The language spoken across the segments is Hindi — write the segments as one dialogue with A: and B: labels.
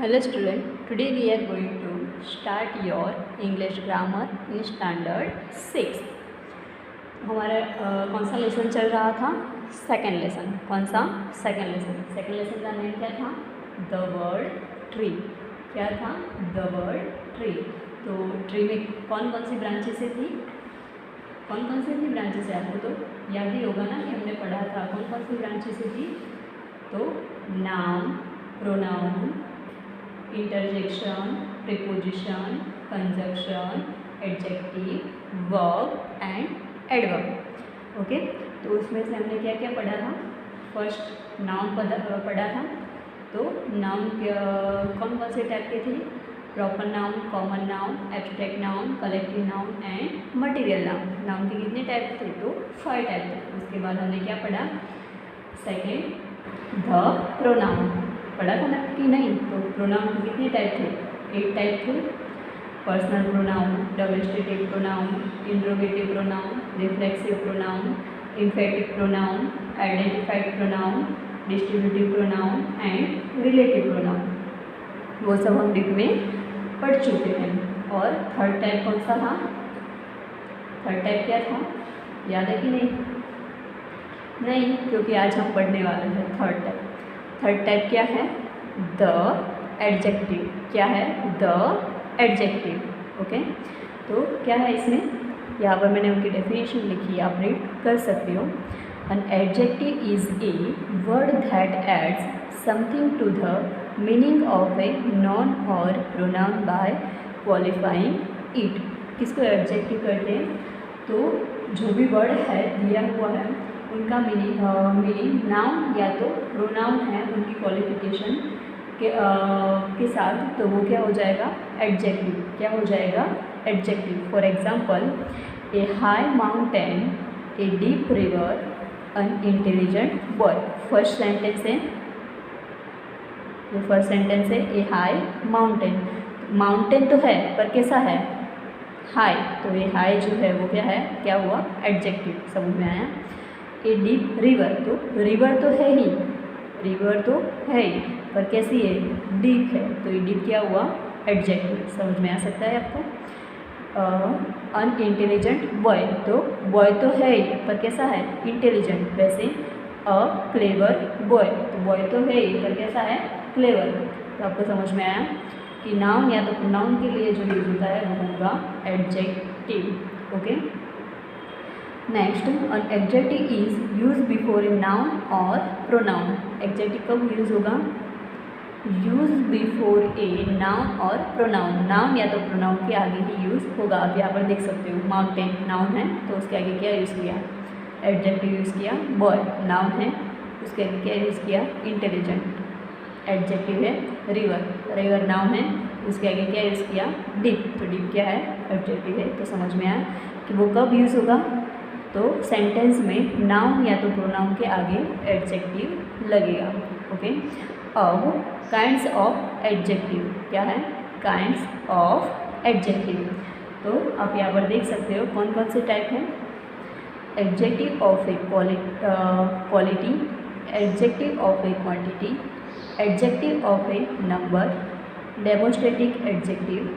A: Hello student, today we are going to start your English grammar in standard 6। हमारा कौन सा लेसन चल रहा था? Second lesson. कौन सा? Second lesson. सेकंड लेसन का नेम क्या था? The word tree. क्या था? The word tree. तो ट्री में कौन कौन सी ब्रांचेस थी? कौन कौन सी थी ब्रांचेस? आपको तो याद ही होगा ना कि हमने पढ़ा था। कौन कौन सी ब्रांचेस थी? तो noun, pronoun, interjection, preposition, conjunction, adjective, verb and adverb. Okay, तो उसमें से हमने क्या क्या पढ़ा था? फर्स्ट नाउन पढ़ा था। तो नाउन कौन कौन से टाइप के थे? Proper noun, common noun, abstract noun, collective noun and material noun. Noun के कितने टाइप थे? तो 5 टाइप थे। उसके बाद हमने क्या पढ़ा? सेकेंड, द प्रोनाउन पढ़ा था ना कि नहीं? तो प्रोनाउन के कितने टाइप थे? 8 टाइप थे। Personal pronoun, demonstrative pronoun, interrogative pronoun, reflexive pronoun, indefinite pronoun, identified pronoun, distributive pronoun and relative pronoun. वो सब हम डिप में पढ़ चुके हैं। और थर्ड टाइप कौन सा था? थर्ड टाइप क्या था? याद है कि नहीं? नहीं, क्योंकि आज हम पढ़ने वाले हैं थर्ड टाइप। थर्ड टाइप क्या है? The adjective. क्या है? The adjective. ओके, तो क्या है इसमें? यहाँ पर मैंने उनकी डेफिनेशन लिखी, आप रीड कर सकते हो। An adjective is a word that adds something to the meaning of a noun और प्रोनाउन बाय क्वालिफाइंग इट। किसको एडजेक्टिव कहते हैं? तो जो भी वर्ड है दिया हुआ है उनका मीनिंग नाउन या तो प्रोनाउन है उनकी क्वालिफिकेशन के साथ, तो वो क्या हो जाएगा? एडजेक्टिव। क्या हो जाएगा? Adjective. For example, A high mountain, a deep river, an intelligent boy. First sentence है, जो फर्स्ट सेंटेंस है ए हाई माउंटेन। माउंटेन तो है पर कैसा है? हाई। तो ये हाई जो है वो क्या है? क्या हुआ? एडजेक्टिव। समझ में आया? ए डीप रिवर, तो रिवर तो है ही, रिवर तो है ही, पर कैसी है? डीप है। तो ये डीप क्या हुआ? एडजेक्टिव। समझ में आ सकता है आपको? अनइंटेलिजेंट बॉय, तो बॉय तो है ही पर कैसा है? इंटेलिजेंट। वैसे अ क्लेवर बॉय, तो बॉय तो है ही पर कैसा है? क्लेवर। तो आपको समझ में आया कि नाउन या तो प्रोनाउन के लिए जो यूज होता है वो होगा adjective. Okay, next, N adjective is use before a noun और प्रोनाउन। एडजेक्टिव कब यूज होगा? यूज बिफोर ए नाउन और प्रोनाउन। नाउन या तो प्रोनाउन के आगे ही यूज होगा। आप यहाँ पर देख सकते हो, माउंटेन नाउन है तो उसके आगे क्या यूज़ किया? एडजेक्टिव यूज़ किया। बॉय नाउन है, उसके आगे क्या यूज़ किया? इंटेलिजेंट। एडजेक्टिव है रिवर, रिवर नाउन है, उसके आगे क्या यूज़ किया? डीप। तो डीप क्या है? एडजेक्टिव है। तो समझ में आया कि वो कब यूज़ होगा? तो सेंटेंस में नाउन या तो प्रोनाउन के आगे एडजेक्टिव लगेगा। ओके, अब काइंड्स ऑफ एडजेक्टिव क्या है? Kinds of adjective. तो आप यहाँ पर देख सकते हो कौन कौन से टाइप हैं। Adjective of A quality, adjective of A quantity, adjective of A number, demonstrative adjective,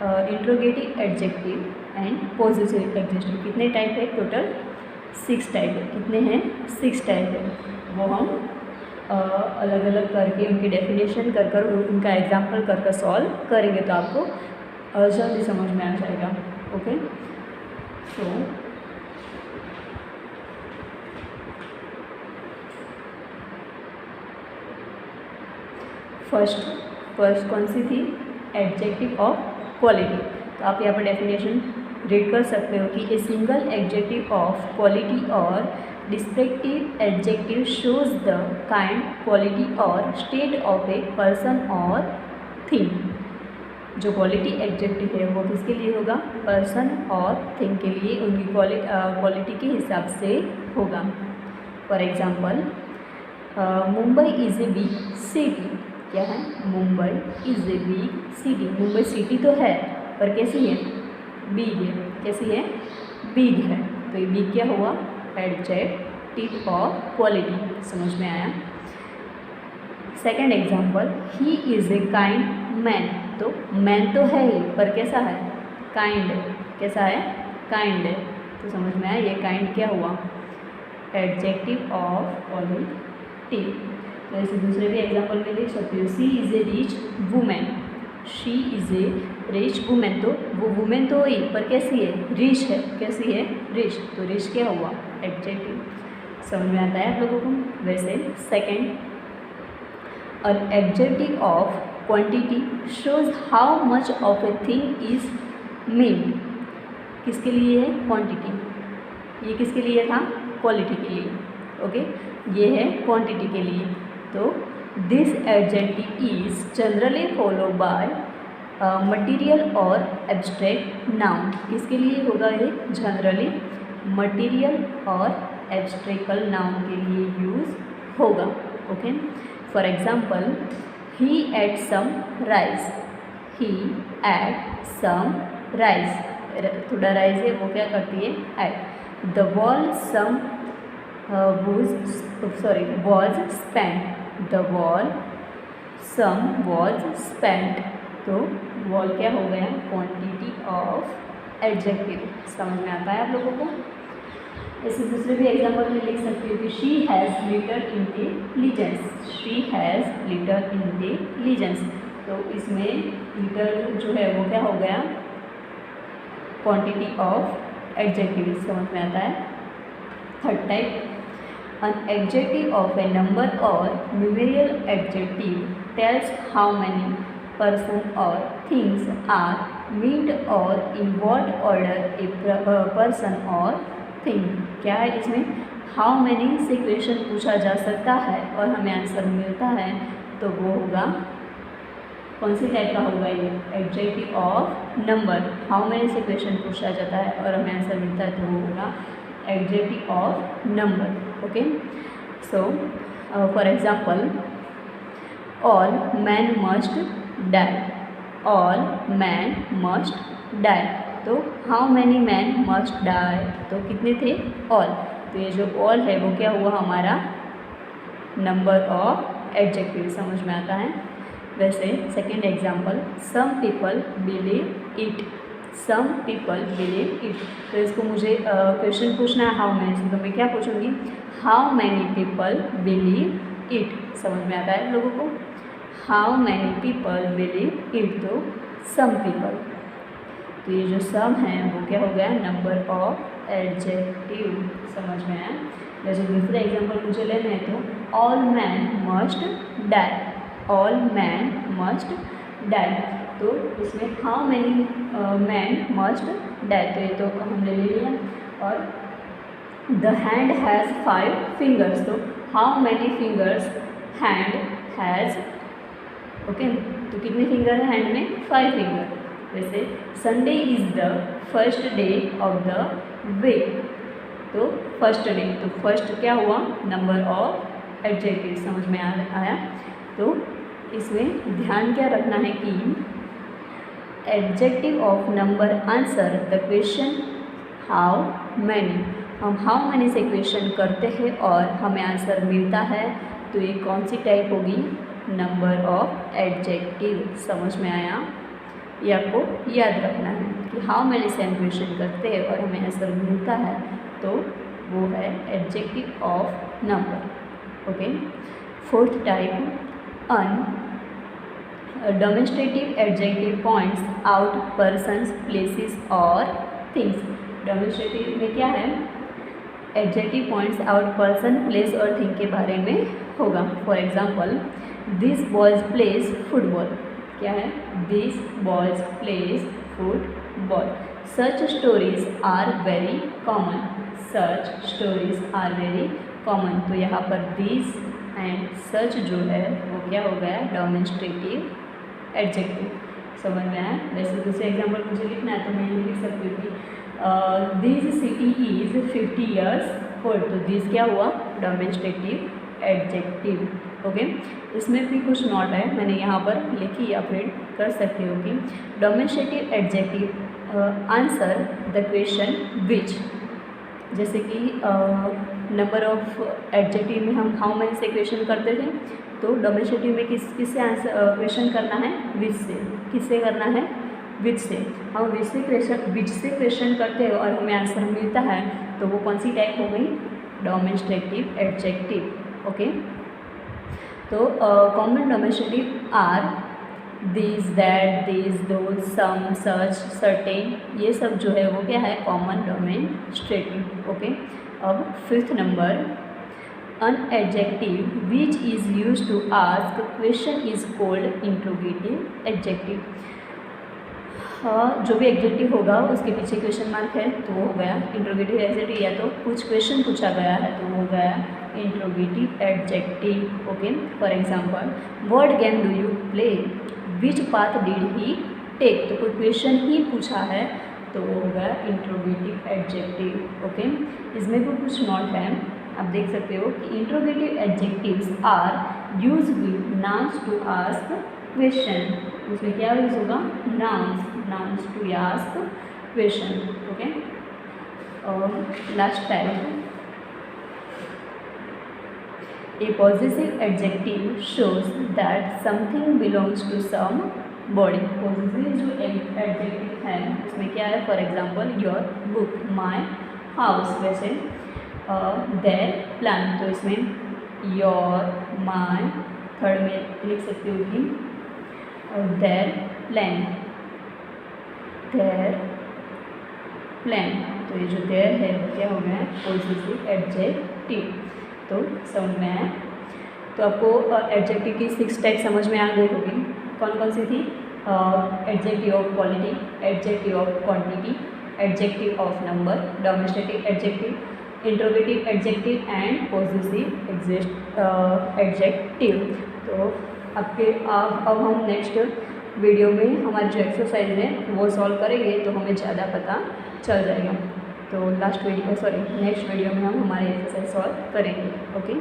A: interrogative adjective and positive adjective. कितने टाइप है? टोटल 6 टाइप है। कितने हैं? 6 टाइप है। वो हम अलग अलग करके उनकी डेफिनेशन कर कर उनका एग्जाम्पल कर कर सॉल्व करेंगे तो आपको जल्दी समझ में आ जाएगा। ओके, सो फर्स्ट कौन सी थी? Adjective of quality. तो आप यहाँ पर डेफिनेशन रीड कर सकते हो कि a single adjective of quality और descriptive adjective shows the kind, quality और स्टेट ऑफ ए पर्सन और थिंग। जो क्वालिटी एडजेक्टिव है वो किसके लिए होगा? पर्सन और थिंग के लिए, उनकी क्वालिटी के हिसाब से होगा। For example, Mumbai is a big city. क्या है? Mumbai is a big city. Mumbai city तो है पर कैसी है? बिग है। कैसी है? बिग है। तो ये बिग क्या हुआ? Adjective of quality. समझ में आया? Second example, he is a kind man. तो मैन तो है ही, पर कैसा है? काइंड। कैसा है? काइंड है। तो समझ में आया ये काइंड क्या हुआ? Adjective of quality. तो ऐसे दूसरे भी एग्जाम्पल में देख सकते हो, she is a rich woman. She is a rich woman. तो वो वुमेन तो हुई, पर कैसी है? रिच है। कैसी है? रिच। तो रिच क्या हुआ? एडजेक्टिव। समझ में आता है आप लोगों को? वैसे second, an adjective of quantity shows how much of a thing is meant। किसके लिए है? क्वांटिटी। ये किसके लिए था? क्वालिटी के लिए। ओके, ये है क्वांटिटी के लिए। तो this adjective is generally follow by material और एब्स्ट्रैक्ट नाउन। किसके लिए होगा ये? जनरली मटीरियल और एब्स्ट्रैक्ट नाउन के लिए यूज़ होगा। Okay, for example, he ate some rice. He ate some rice. थोड़ा राइस है, वो क्या करती है? Ate. The whole sum was spent. The whole sum was spent. तो वॉल क्या हो गया? Quantity of adjective. समझ में आता है आप लोगों को? ऐसे दूसरे भी एग्जाम्पल में लिख सकते हो कि she has litre intelligence. She has litre intelligence. तो इसमें लिटर जो है वो क्या हो गया? Quantity of adjective. समझ में आता है? Third type, an adjective of a number or numeral adjective tells how many person or things are meant or in what order a person or thing. क्या है इसमें? हाउ मैनी से क्वेश्चन पूछा जा सकता है और हमें आंसर मिलता है, तो वो होगा कौन सी टाइप का होगा? ये adjective of number. How many से क्वेश्चन पूछा जाता है और हमें आंसर मिलता है, तो वो होगा adjective of number. Okay, so for example, all man must die. All man must die. तो how many man must die? तो कितने थे? ऑल। तो ये जो ऑल है वो क्या हुआ? हमारा नंबर ऑफ एडजेक्टिव। समझ में आता है? वैसे second example, some people believe it. Some people believe it. तो इसको मुझे क्वेश्चन पूछना है हाउ मैनी से, तो मैं क्या पूछूंगी? How many people believe it. समझ में आता है लोगों को? How many people believe it. तो सम पीपल। तो ये जो सम है वो क्या हो गया? Number of adjective. समझ में आया? जैसे दूसरा एग्जांपल मुझे लेना है, तो all man must die. All man must die. तो इसमें how many man must die, तो ये तो हमने ले लिया। और द हैंड हैज़ 5 फिंगर्स। तो how many fingers hand has. Okay, तो कितने फिंगर है हैंड में? 5 फिंगर। वैसे Sunday is the first day of the week. तो फर्स्ट डे, तो फर्स्ट क्या हुआ? Number of adjective. समझ में आया? तो इसमें ध्यान क्या रखना है कि adjective of number answer the question how many. हम हाउ मैनी से क्वेश्चन करते हैं और हमें आंसर मिलता है, तो ये कौन सी टाइप होगी? Number of adjective. समझ में आया? ये आपको याद रखना है कि हाउ मैनी से हम क्वेश्चन करते हैं और हमें आंसर मिलता है, तो वो है adjective of number. Okay, fourth type, demonstrative adjective points out persons, places और थिंग्स। डेमोन्स्ट्रेटिव में क्या है? Adjective points out person, place और थिंग के बारे में होगा। For example, this boys plays football. क्या है? This boys plays football. Such stories are very common. Such stories are very common. तो यहाँ पर दिस एंड सच जो है वो क्या हो गया? Demonstrative adjective. समझ में आया? वैसे दूसरे एग्जाम्पल मुझे लिखना है, तो मैं ये लिख सकती हूँ कि this city is 50 years old. तो दिस क्या हुआ? Demonstrative adjective. ओके, इसमें भी कुछ नोट है, मैंने यहाँ पर लिखी, आप रीड कर सकते हो कि demonstrative adjective answer the question which. जैसे कि नंबर ऑफ एडजेक्टिव में हम हाउ मैनी से क्वेश्चन करते थे, तो डोमेस्टिक में किससे आंसर क्वेश्चन करना है, विच से। किससे करना है, विच से। हम विच से क्वेश्चन करते हैं और हमें आंसर मिलता है, तो वो कौन सी टाइप हो गई, डोमेस्टिक एडजेक्टिव। ओके, तो common domestic are this, that, this, those, some, such, certain, ये सब जो है वो क्या है, कॉमन डोमेस्टिक। ओके, अब fifth number, an adjective which is used to ask question is called interrogative adjective। जो भी एडजेक्टिव होगा उसके पीछे क्वेश्चन मार्क है तो वो हो गया इंट्रोगेटिव एडजेक्टिव, या तो कुछ क्वेश्चन पूछा गया है तो वो हो गया interrogative adjective. Okay, for example, what game do you play, which path did he take, तो कोई क्वेश्चन ही पूछा है तो वो हो गया इंट्रोगेटिव एडजेक्टिव। ओके, इसमें भी कुछ नोट है, आप देख सकते हो कि interrogative adjectives are use with nouns to ask question. उसमें क्या यूज होगा, nouns to ask question. Okay, और last type, a positive adjective shows that something belongs to somebody. Positive जो एडजेक्टिव है उसमें क्या है, for example your book, my house, वैसे देयर प्लान, तो इसमें योर, माय, थर्ड में लिख सकते हो कि देयर प्लान, तो ये जो देयर है क्या हो गया, पॉजिटिव एडजेक्टिव। तो समझ में आया, तो आपको एडजेक्टिव की 6 टाइप समझ में आ गई होगी। कौन कौन सी थी, adjective of quality, adjective of quantity, adjective of number, domestic adjective, interrogative adjective and positive adjective. तो अब हम नेक्स्ट वीडियो में हमारी जो एक्सरसाइज है वो सॉल्व करेंगे तो हमें ज़्यादा पता चल जाएगा। तो नेक्स्ट वीडियो में हम हमारी एक्सरसाइज सॉल्व करेंगे। ओके।